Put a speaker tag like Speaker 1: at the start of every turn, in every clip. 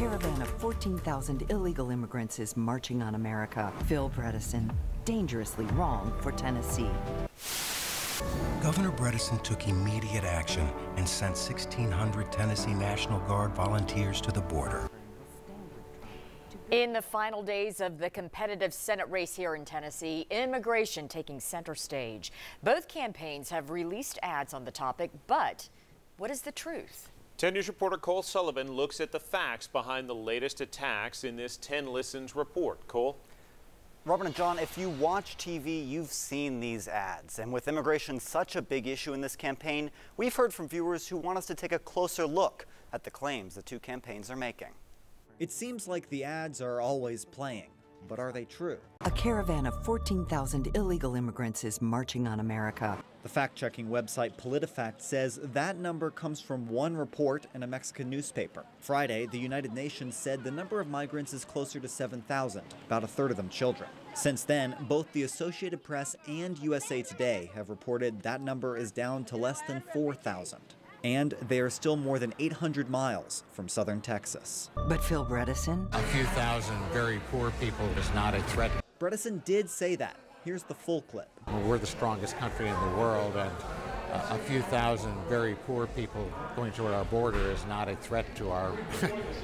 Speaker 1: caravan of 14,000 illegal immigrants is marching on America. Phil Bredesen, dangerously wrong for Tennessee.
Speaker 2: Governor Bredesen took immediate action and sent 1,600 Tennessee National Guard volunteers to the border.
Speaker 3: In the final days of the competitive Senate race here in Tennessee, immigration taking center stage. Both campaigns have released ads on the topic, but what is the truth?
Speaker 4: 10 News reporter Cole Sullivan looks at the facts behind the latest attacks in this 10 Listens report. Cole?
Speaker 5: Robin and John, if you watch TV, you've seen these ads. And with immigration such a big issue in this campaign, we've heard from viewers who want us to take a closer look at the claims the two campaigns are making.
Speaker 6: It seems like the ads are always playing, but are they true?
Speaker 1: A caravan of 14,000 illegal immigrants is marching on America.
Speaker 6: The fact-checking website PolitiFact says that number comes from one report in a Mexican newspaper. Friday, the United Nations said the number of migrants is closer to 7,000, about a third of them children. Since then, both the Associated Press and USA Today have reported that number is down to less than 4,000. And they are still more than 800 miles from southern Texas.
Speaker 1: But Phil Bredesen?
Speaker 7: A few thousand very poor people is not a threat.
Speaker 6: Bredesen did say that. Here's the full clip.
Speaker 7: We're the strongest country in the world, and a few thousand very poor people going toward our border is not a threat to our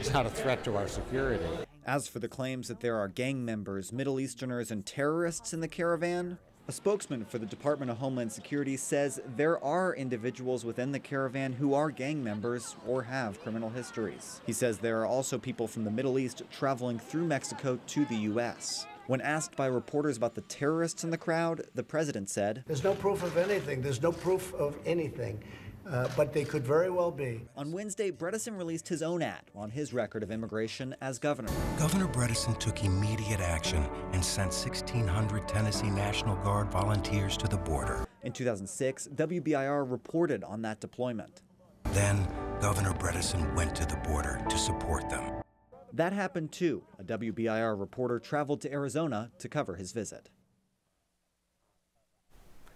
Speaker 7: it's not a threat to our security.
Speaker 6: As for the claims that there are gang members, Middle Easterners, and terrorists in the caravan, a spokesman for the Department of Homeland Security says there are individuals within the caravan who are gang members or have criminal histories. He says there are also people from the Middle East traveling through Mexico to the U.S. When asked by reporters about the terrorists in the crowd, the president said,
Speaker 8: "There's no proof of anything. There's no proof of anything. But they could very well be."
Speaker 6: On Wednesday, Bredesen released his own ad on his record of immigration as governor.
Speaker 2: Governor Bredesen took immediate action and sent 1,600 Tennessee National Guard volunteers to the border.
Speaker 6: In 2006, WBIR reported on that deployment.
Speaker 2: Then, Governor Bredesen went to the border to support them.
Speaker 6: That happened too. A WBIR reporter traveled to Arizona to cover his visit.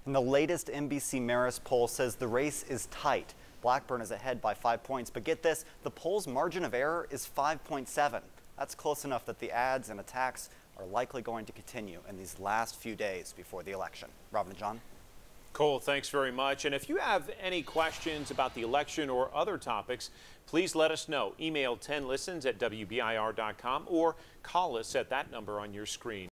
Speaker 5: And the latest NBC Marist poll says the race is tight. Blackburn is ahead by 5 points, but get this, the poll's margin of error is 5.7. That's close enough that the ads and attacks are likely going to continue in these last few days before the election. Robin and John?
Speaker 4: Cole, thanks very much. And if you have any questions about the election or other topics, please let us know. Email 10listens@wbir.com or call us at that number on your screen.